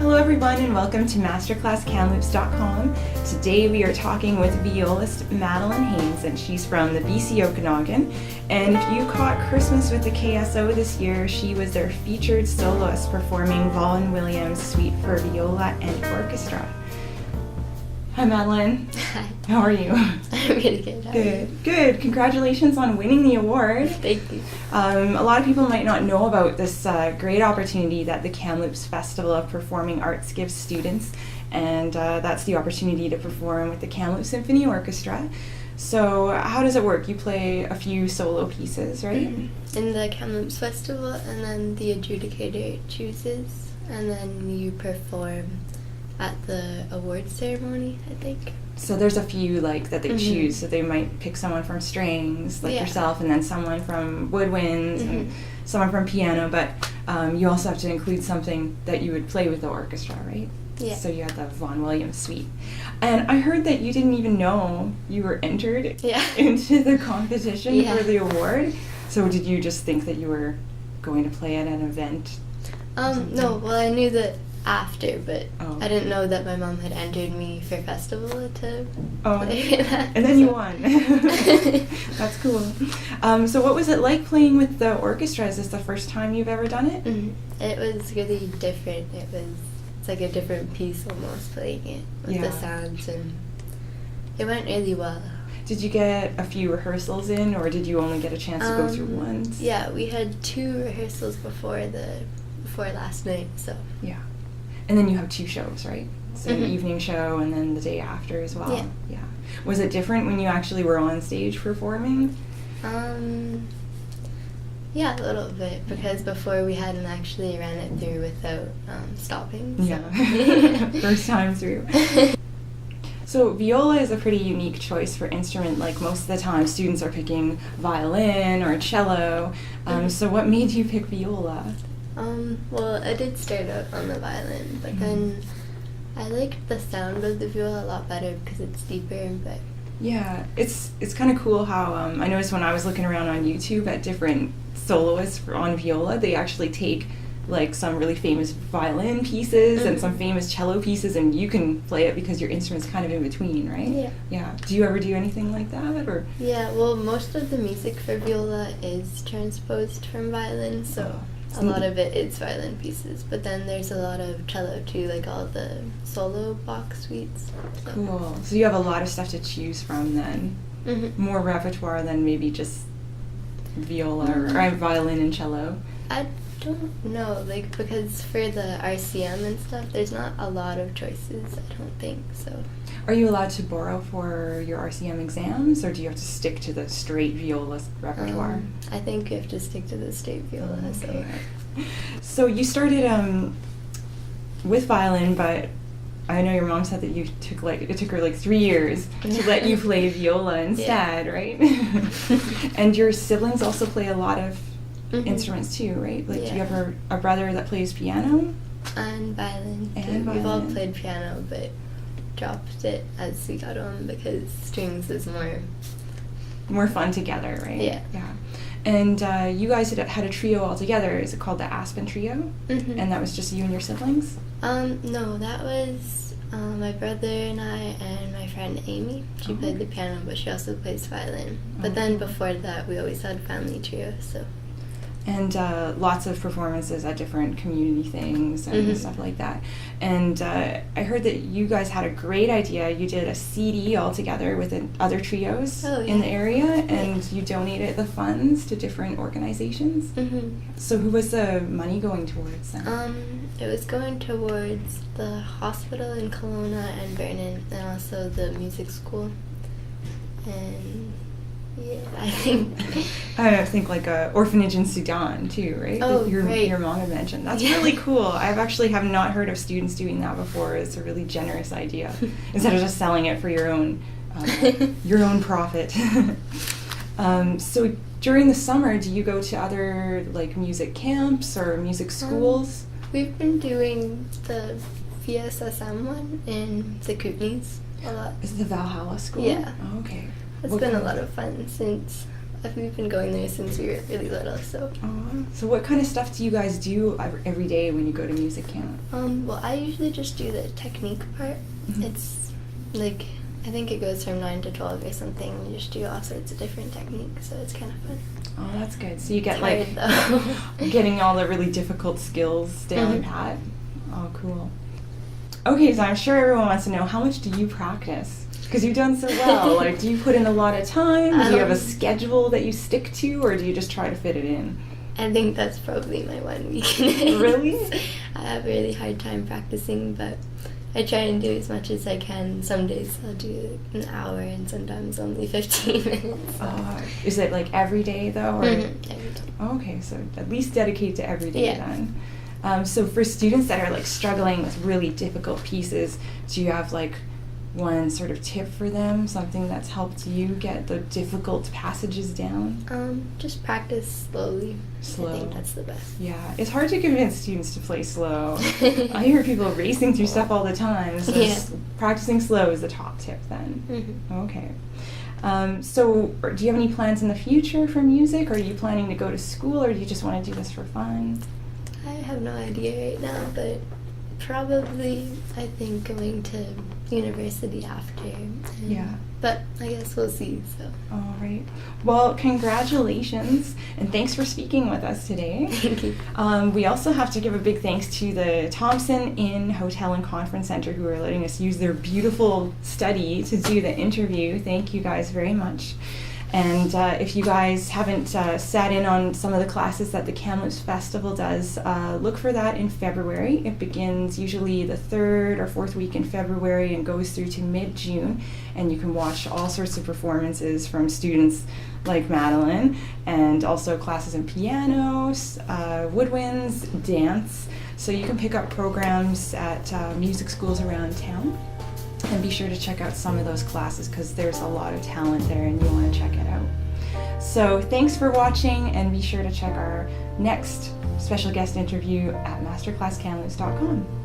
Hello everyone and welcome to masterclasskamloops.com. Today we are talking with violist Madeleine Haynes, and she's from the BC Okanagan. And if you caught Christmas with the KSO this year, she was their featured soloist performing Vaughan Williams' Suite for Viola and Orchestra. Hi Madeleine. Hi. How are you? I'm really good. How are you? Good. Congratulations on winning the award. Thank you. A lot of people might not know about this great opportunity that the Kamloops Festival of Performing Arts gives students, and that's the opportunity to perform with the Kamloops Symphony Orchestra. So how does it work? You play a few solo pieces, right? Mm-hmm. In the Kamloops Festival, and then the adjudicator chooses, and then you perform at the awards ceremony, I think. So there's a few that they choose, so they might pick someone from strings, yourself, and then someone from woodwinds, and someone from piano, but you also have to include something that you would play with the orchestra, right? Yeah. So you had the Vaughan Williams Suite. And I heard that you didn't even know you were entered into the competition for the award. So did you just think that you were going to play at an event? No, well, I knew that after, but I didn't know that my mom had entered me for festival to play that. And then you won. That's cool. So what was it like playing with the orchestra? Is this the first time you've ever done it? Mm-hmm. It was really different. It's like a different piece almost, playing it with the sounds, and it went really well. Did you get a few rehearsals in, or did you only get a chance to go through once? Yeah, we had 2 rehearsals before last night, so. Yeah. And then you have 2 shows, right? So an evening show and then the day after as well. Yeah. Was it different when you actually were on stage performing? Yeah, a little bit, because before we hadn't actually ran it through without stopping. So. Yeah. First time through. So viola is a pretty unique choice for instrument. Like most of the time, students are picking violin or cello. So what made you pick viola? Well, I did start out on the violin, but then I liked the sound of the viola a lot better because it's deeper. But yeah, it's kind of cool how I noticed when I was looking around on YouTube at different soloists on viola, they actually take some really famous violin pieces and some famous cello pieces, and you can play it because your instrument's kind of in between, right? Yeah. Yeah. Do you ever do anything like that, or? Yeah. Well, most of the music for viola is transposed from violin, so. A lot of it is violin pieces, but then there's a lot of cello too, like all the solo box suites. So. Cool. So you have a lot of stuff to choose from then. More repertoire than maybe just viola or violin and cello. I don't know, because for the RCM and stuff, there's not a lot of choices, I don't think, so. Are you allowed to borrow for your RCM exams, or do you have to stick to the straight viola repertoire? I think you have to stick to the straight viola. Okay. So you started with violin, but I know your mom said that it took her 3 years to let you play viola instead, right? And your siblings also play a lot of instruments too, right? Do you have a brother that plays piano? And violin. We've all played piano, but dropped it as we got on because strings is more fun together, right? Yeah. And you guys had a trio all together. Is it called the Aspen Trio? And that was just you and your siblings? No, that was my brother and I and my friend Amy. She played the piano, but she also plays violin. But then before that, we always had family trio, so. And lots of performances at different community things and stuff like that. And I heard that you guys had a great idea. You did a CD all together with other trios in the area, and you donated the funds to different organizations. So who was the money going towards then? It was going towards the hospital in Kelowna and Vernon, and also the music school. And I think like a orphanage in Sudan too, right? Oh, right. Your mom had mentioned. That's really cool. I've actually have not heard of students doing that before. It's a really generous idea instead of just selling it for your own profit. So during the summer, do you go to other music camps or music schools? We've been doing the VSSM one in the Kootenays a lot. Is it the Valhalla School? Yeah. Oh, okay. It's been a lot of fun since we've been going there since we were really little, so. So what kind of stuff do you guys do every day when you go to music camp? Well, I usually just do the technique part. It's like, I think it goes from 9 to 12 or something. You just do all sorts of different techniques, so it's kind of fun. Oh, that's good. So you get Tired, though. getting all the really difficult skills down pat. Oh, cool. Okay, so I'm sure everyone wants to know, how much do you practice? Because you've done so well. Like, do you put in a lot of time? Do you have a schedule that you stick to, or do you just try to fit it in? I think that's probably my one weakness. Really? I have a really hard time practicing, but I try and do as much as I can. Some days I'll do an hour and sometimes only 15 minutes. Is it like every day though? Or? Every day. Okay, so at least dedicate to every day then. So for students that are like struggling with really difficult pieces, do you have like one sort of tip for them? Something that's helped you get the difficult passages down? Just practice slowly. Slow. I think that's the best. Yeah, it's hard to convince students to play slow. I hear people racing through stuff all the time, so practicing slow is the top tip then. Okay. So do you have any plans in the future for music? Are you planning to go to school, or do you just want to do this for fun? I have no idea right now, but probably I think going to university after. But I guess we'll see. So. All right. Well, congratulations, and thanks for speaking with us today. Thank you. We also have to give a big thanks to the Thompson Inn Hotel and Conference Center, who are letting us use their beautiful study to do the interview. Thank you guys very much. And if you guys haven't sat in on some of the classes that the Kamloops Festival does, look for that in February. It begins usually the 3rd or 4th week in February and goes through to mid-June. And you can watch all sorts of performances from students like Madeleine, and also classes in piano, woodwinds, dance. So you can pick up programs at music schools around town. And be sure to check out some of those classes, because there's a lot of talent there and you want to check it out. So thanks for watching, and be sure to check our next special guest interview at masterclasskamloops.com.